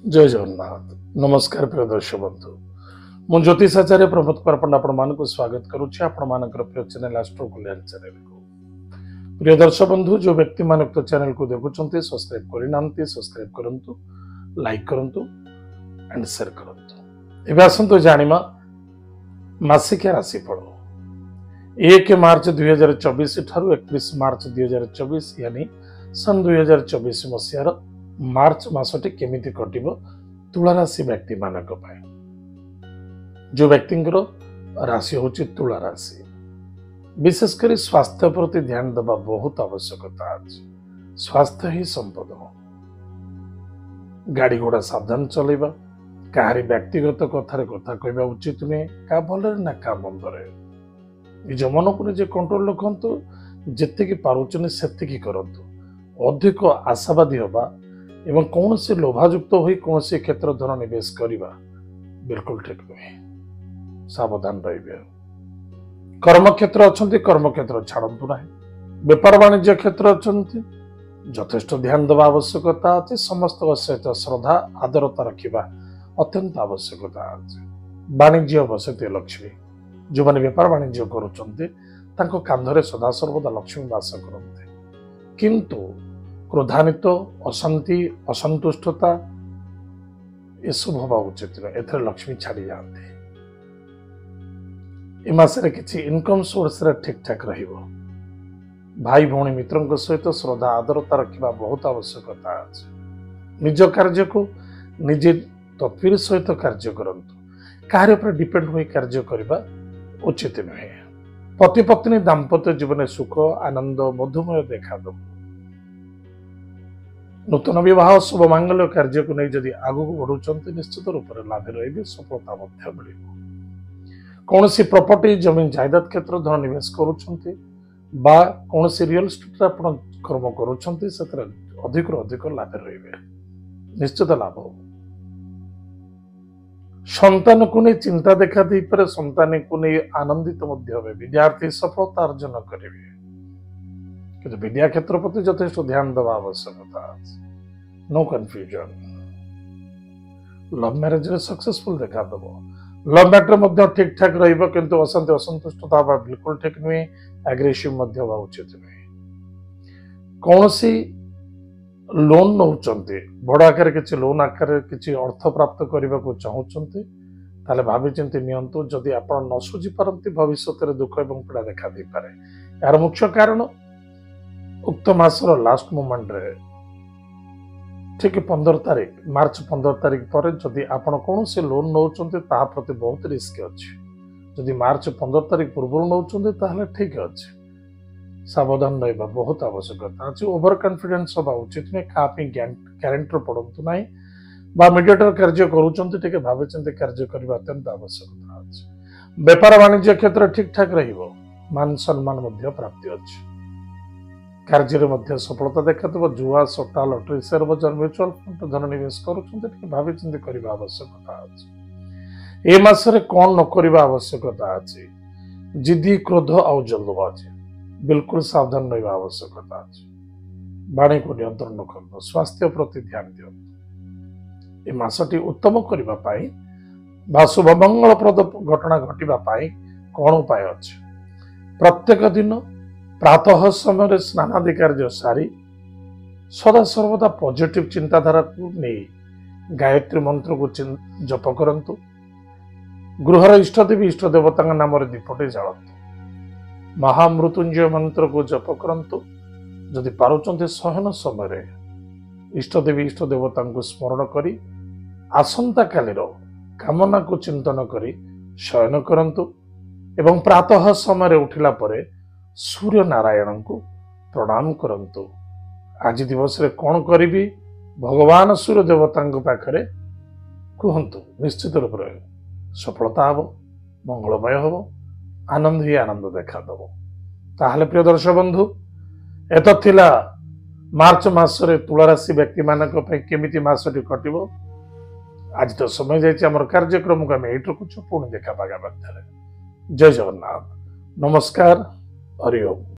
जय जगन्नाथ नमस्कार प्रिय दर्शक बंधु मु ज्योतिषाचार्य प्रमोद कुमार पंडा आपण स्वागत करुच्ची आपण प्रिय चैनल एस्ट्रो कल्याण चैनल को प्रिय दर्शक बंधु जो व्यक्ति मान चैनल को देखुं सब्सक्राइब करना सब्सक्राइब करंतु लाइक करंतु एंड शेयर करंतु एबे आसंतु जानिमा मासिकिया राशिफल 1 मार्च 2024 ठारू 31 मार्च 2024 यानी सन 2024 मसीहार मार्च मासटी केमिति कटिबो तुला राशि व्यक्ति मानक पाए जो व्यक्ति राशि होची तुला राशि विशेषकर स्वास्थ्य प्रति ध्यान देवा बहुत आवश्यकता अछि। स्वास्थ्य ही संपद गाड़ी घोड़ा सावधान चलेबा काहारी व्यक्तिगत कथार कथा कहबा उचित नुहे का भलरे ना का मंदरे निज मन को निजे कंट्रोल रखंतु जेतिकी पारुचने सेतिकी करंतु अधिक आशावादी होबा एवं कौन से लोभायुक्त हो कौन से क्षेत्र धन निवेश करवा बिल्कुल ठीक नुहे सावधान रहिबे। कर्म क्षेत्र अच्छा कर्म क्षेत्र छाड़ू ना बेपार वाणिज्य क्षेत्र अच्छा यथेष्ट ध्यान देवा आवश्यकता अच्छे समस्त सहित श्रद्धा आदरता रखा अत्यंत आवश्यकता अच्छे। वाणिज्य बसते लक्ष्मी जो मैंने बेपार वाणिज्य करुँचे सदासर्वदा लक्ष्मी वास करते किंतु क्रोधान्वित अशांति असंतुष्टता यू हवा उचित एथर लक्ष्मी छाड़ी जाते मसरे किसी इनकम सोर्स ठीक ठाक रहिबो। भाई भौणी मित्रों सहित श्रद्धा आदरता रखा बहुत आवश्यकता अच्छे। निज कार्य को निजे तत्पर सहित कार्य करंतु कार्य पर डिपेंड हो कार्य करने उचित नुहे। पति पत्नी दाम्पत्य जीवन सुख आनंद मधुमय देखा दब। नूतन विवाह शुभ मांगल्य कार्य को नहीं जदि आगू बढ़ुंट निश्चित रूप से लाभ रही सफलता मिल कौन सी प्रॉपर्टी जमीन जायदाद क्षेत्र धन निवेश करुँच कौन सी रियल स्टेट आप कर्म करुँच अधिक अधिक लाभ रही निश्चित लाभ हो। संतान को नहीं चिंता देखा दी पर संतान को नहीं आनंदित विद्यार्थी सफलता अर्जन करेंगे कि विद्या क्षेत्र प्रति यथेष्ट ध्यान देवा आवश्यकता नो कन्फ्यूजन। लव मैरिज रे सक्सेसफुल देखा दब। लव मैटर ठीक ठाक रु अशांति असंतुष्टता बिल्कुल ठीक नुहे एग्रेसिव उचित नुहे। कौन सी लोन नौ बड़ आकार किसी लोन आकार किसी अर्थ प्राप्त करने को चाहते ताले भावी चिंती नियंतु जदि आप न सुझी पारती भविष्य दुख और पीड़ा देखा दी पारे। यार मुख्य कारण उक्त मासर लास्ट मोमेंट रे ठीक 15 तारीख मार्च 15 तारीख पर जदि आपण कौन से लोन नौ प्रति बहुत रिस्क अच्छे। जदि मार्च 15 तारीख पूर्व नौ ठीक अच्छे सावधान रहा बहुत आवश्यकता अच्छे। ओवर कॉन्फिडेंस हवा उचित नहीं क्या ग्यारंटर पड़तु ना मीडिएटर कार्य करुँचे भावी चिंती कार्य करने अत्यंत आवश्यकता अच्छे। बेपार वाणिज्य क्षेत्र ठीक ठाक मान सम्मान प्राप्ति अच्छे। कार्य सफलता देखा जुआ सट्टा लटरी शेयर बजार म्यूचुअल फंड धन निवेश करुँचे भावी चिंती करने आवश्यकता अच्छे। ए मासरे कौन न करने आवश्यकता अच्छे। जिद्दी क्रोध आउ जल्दबाजी बिल्कुल सावधान रहा आवश्यकता अच्छे। वाणी को नियंत्रण रखु स्वास्थ्य प्रति ध्यान दिंतु। ए मासटी उत्तम करने बा शुभ मंगलप्रद घटना घटापी कौन उपाय अच्छे। प्रत्येक दिन प्रातः समय स्नानादि कार्य सारी सदा सर्वदा पॉजिटिव चिंताधारा को नहीं गायत्री मंत्र को जप करंतु। गृहर इष्टदेवी इष्ट देवता नाम दीपटे जालतु। महामृत्युंजय मंत्र को जप करंतु। जदि पारुचंते शयन समय इष्टदेवी इष्ट देवता को स्मरण करी आसंता कालीर कामना को चिंतन करी शयन करंतु एवं प्रातः समय उठिला परे सूर्य नारायण को प्रणाम करंतु। आज दिवस रे कौन करी भगवान सूर्य देवता पाखरे कहतु निश्चित रूप से सफलता हम मंगलमय हम आनंद ही आनंद देखा दब। ताहले प्रिय दर्शक बंधु एत थिला मार्च मासरे तुला राशि व्यक्ति मानक केमिति मासटी कटिबो। आज तो समय जाइए आम कार्यक्रम को आम ये रखुचु पुणी देखा पागा। जय जगन्नाथ नमस्कार हरि ओम।